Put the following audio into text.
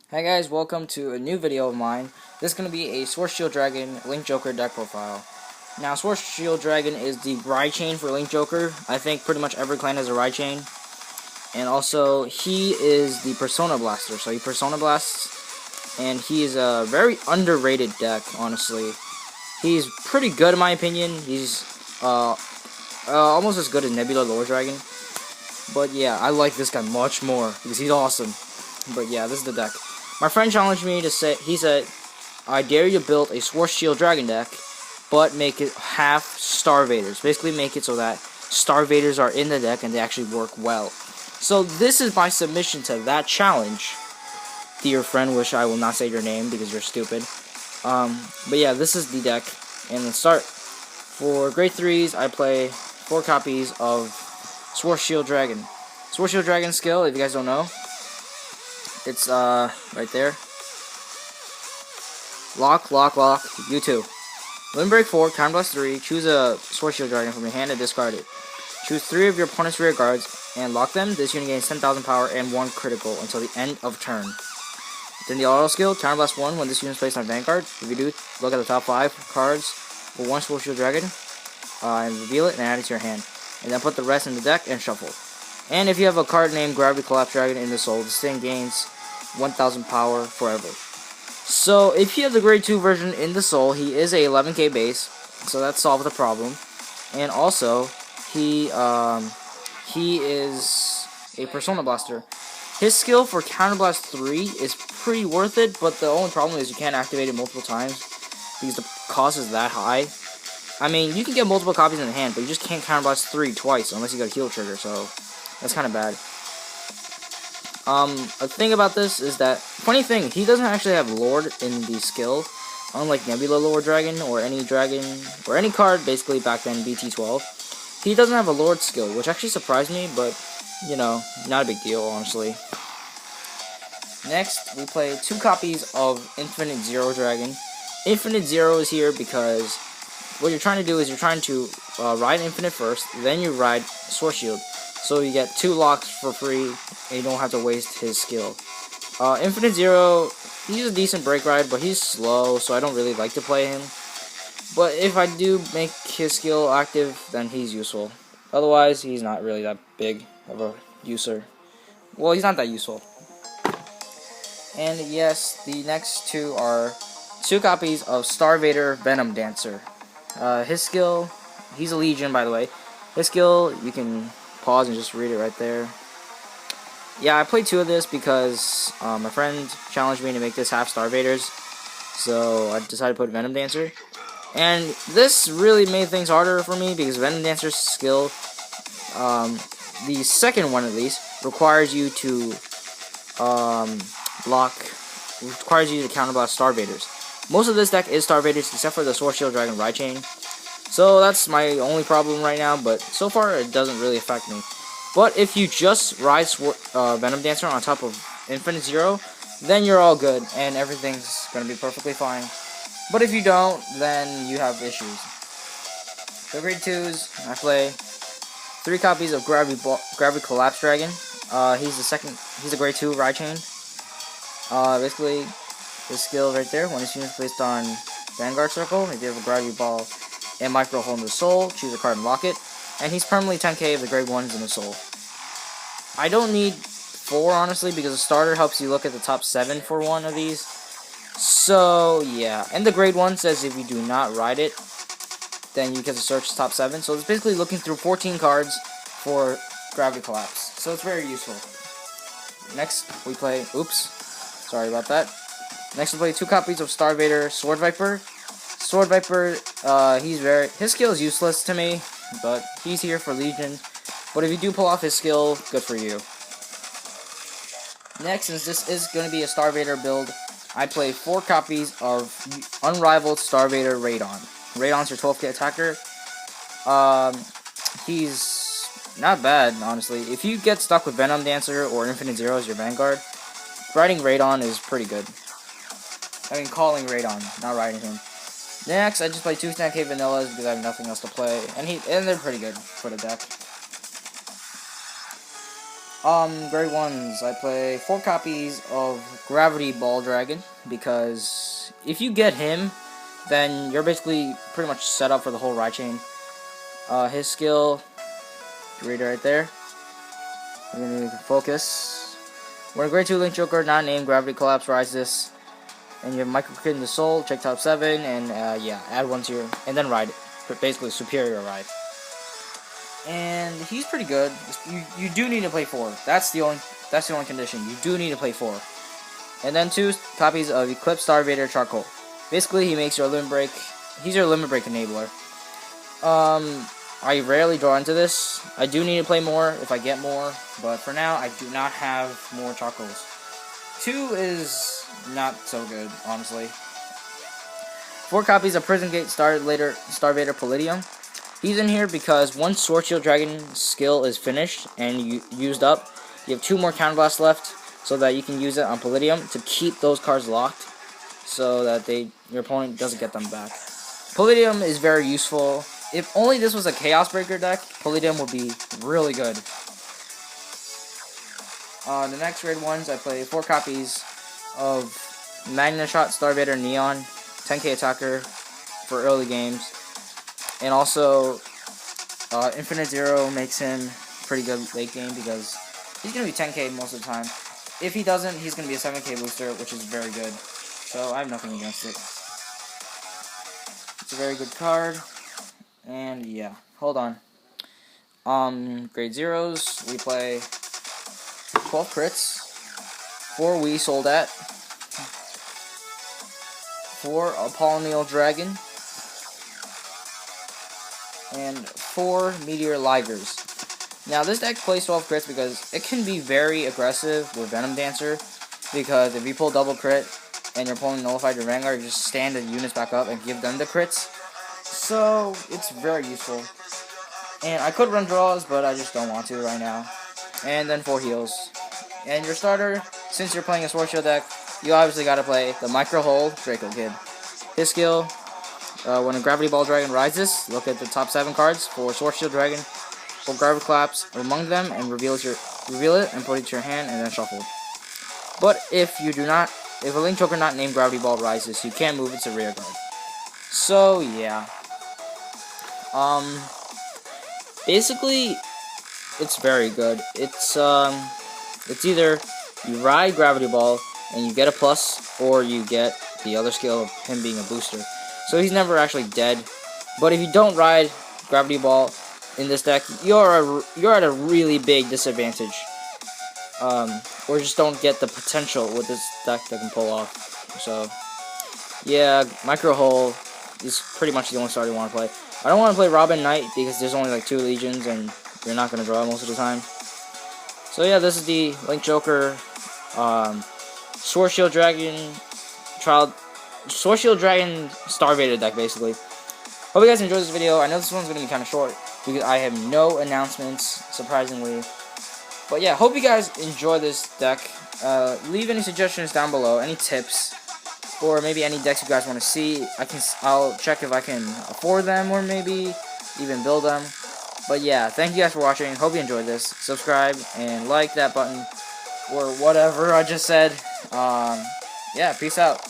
Hi guys, welcome to a new video of mine. This is going to be a schwarzschild Dragon Link Joker deck profile. Now, schwarzschild Dragon is the ride chain for Link Joker. I think pretty much every clan has a ride chain. And also, he is the Persona Blaster, so he Persona Blasts. And he is a very underrated deck, honestly. He's pretty good in my opinion. He's almost as good as Nebula Lore Dragon. But yeah, I like this guy much more because he's awesome. But yeah, this is the deck. My friend challenged me to say, he said, I dare you to build a schwarzschild Dragon deck, but make it half Starvaders. Basically make it so that Starvaders are in the deck and they actually work well. So this is my submission to that challenge. Dear friend, which I will not say your name because you're stupid. But yeah, this is the deck. And let's start. For grade 3s, I play 4 copies of schwarzschild Dragon. schwarzschild Dragon skill, if you guys don't know, it's right there. Lock, lock, lock. You too. Windbreak 4, Counterblast 3. Choose a schwarzschild Dragon from your hand and discard it. Choose 3 of your opponent's rear guards and lock them. This unit gains 10,000 power and 1 critical until the end of turn. Then the auto skill, Counterblast 1 when this unit is placed on Vanguard. If you do, look at the top 5 cards for one schwarzschild Dragon and reveal it and add it to your hand. And then put the rest in the deck and shuffle. And if you have a card named Gravity Collapse Dragon in the soul, this thing gains 1,000 power forever. So if you have the grade 2 version in the soul, he is a 11k base, so that solves the problem. And also, he is a Persona Blaster. His skill for Counterblast 3 is pretty worth it, but the only problem is you can't activate it multiple times because the cost is that high. I mean, you can get multiple copies in the hand, but you just can't Counterblast 3 twice unless you got a heal trigger, so that's kind of bad. A thing about this is that, funny thing, he doesn't actually have Lord in the skill, unlike Nebula Lore Dragon, or any card, basically back then, BT12. He doesn't have a Lord skill, which actually surprised me, but, you know, not a big deal, honestly. Next, we play 2 copies of Infinite Zero Dragon. Infinite Zero is here because what you're trying to do is you're trying to ride Infinite first, then you ride schwarzschild. So you get 2 locks for free, and you don't have to waste his skill. Infinite Zero, he's a decent break ride, but he's slow, so I don't really like to play him. But if I do make his skill active, then he's useful. Otherwise, he's not really that big of a user. Well, he's not that useful. And yes, the next 2 are 2 copies of Starvader Venom Dancer. His skill, he's a Legion, by the way. His skill, you can pause and just read it right there. Yeah, I played 2 of this because my friend challenged me to make this half Starvaders, so I decided to put Venom Dancer. And this really made things harder for me because Venom Dancer's skill, the second one at least, requires you to counterblast Starvaders. Most of this deck is Starvaders except for the schwarzschild Dragon Ride Chain. So that's my only problem right now, but so far it doesn't really affect me. But if you just ride Venom Dancer on top of Infinite Zero, then you're all good, and everything's going to be perfectly fine. But if you don't, then you have issues. So grade 2s, I play 3 copies of Gravity Collapse Dragon. He's a grade 2 ride chain. Basically, his skill right there, when his unit is placed on Vanguard Circle, if you have a Gravity Ball and Micro Hole in the Soul, choose a card and lock it. And he's permanently 10k if the grade 1 is in the soul. I don't need 4, honestly, because the starter helps you look at the top 7 for one of these. So, yeah. And the grade 1 says if you do not ride it, then you get to search the top 7. So it's basically looking through 14 cards for Gravity Collapse. So it's very useful. Next, we play... Oops. Sorry about that. Next, we play 2 copies of Starvader Sword Viper. Sword Viper, his skill is useless to me, but he's here for Legion. But if you do pull off his skill, good for you. Next, since this is going to be a Starvader build, I play 4 copies of Unrivaled Starvader Radon. Radon's your 12k attacker. He's not bad, honestly. If you get stuck with Venom Dancer or Infinite Zero as your Vanguard, riding Radon is pretty good. I mean, calling Radon, not riding him. Next, I just play 2 10k vanillas because I have nothing else to play, and they're pretty good for the deck. Grade 1s, I play 4 copies of Gravity Ball Dragon, because if you get him, then you're basically pretty much set up for the whole ride chain. His skill, read it right there. I'm gonna focus. When a grade 2 Link Joker, not named Gravity Collapse, rides this, and you have Micro Kid in the Soul, check top 7, and yeah, add 1 to your, and then ride it. Basically, superior ride. And he's pretty good. You do need to play 4. That's the only condition. You do need to play 4. And then 2 copies of Eclipse Star Vader Charcoal. Basically, he makes your limit break. He's your limit break enabler. I rarely draw into this. I do need to play more if I get more, but for now, I do not have more charcoals. 2 is not so good, honestly. 4 copies of Prison Gate Star Vader Palladium. He's in here because once Sword Shield Dragon skill is finished and you used up, you have 2 more counterblasts left, so that you can use it on Palladium to keep those cards locked, so that your opponent doesn't get them back. Palladium is very useful. If only this was a Chaos Breaker deck, Palladium would be really good. The next grade 1s, I play 4 copies of Magna Shot Star Vader Neon, 10k attacker for early games. And also, Infinite Zero makes him pretty good late game because he's going to be 10k most of the time. If he doesn't, he's going to be a 7k booster, which is very good. So I have nothing against it. It's a very good card. And yeah, hold on. Grade 0s, we play 12 crits, 4 Wii sold at, 4 Apollonial Dragon, and 4 Meteor Ligers. Now this deck plays 12 crits because it can be very aggressive with Venom Dancer, because if you pull double crit and your opponent nullified your Vanguard, you just stand the units back up and give them the crits. So it's very useful. And I could run draws, but I just don't want to right now. And then 4 heals. And your starter, since you're playing a Sword Shield deck, you obviously gotta play the Micro Hole Draco Kid. His skill, when a Gravity Ball Dragon rises, look at the top 7 cards for Sword Shield Dragon. Pull Gravity Collapse among them and reveal it and put it to your hand and then shuffle. But if a Link Joker not named Gravity Ball rises, you can't move it to rear guard. So yeah. Basically, it's very good. It's either you ride Gravity Ball and you get a plus, or you get the other skill of him being a booster. So he's never actually dead. But if you don't ride Gravity Ball in this deck, you're at a really big disadvantage. Or just don't get the potential with this deck that can pull off. So yeah, Micro Hole is pretty much the only starter you want to play. I don't want to play Robin Knight because there's only like 2 legions and you're not going to draw most of the time. So yeah, this is the Link Joker Sword Shield Dragon Star Vader deck, basically. Hope you guys enjoyed this video. I know this one's going to be kind of short because I have no announcements, surprisingly. But yeah, hope you guys enjoy this deck. Leave any suggestions down below, any tips, or maybe any decks you guys want to see. I'll check if I can afford them or maybe even build them. But yeah, thank you guys for watching. Hope you enjoyed this. Subscribe and like that button or whatever I just said. Yeah, peace out.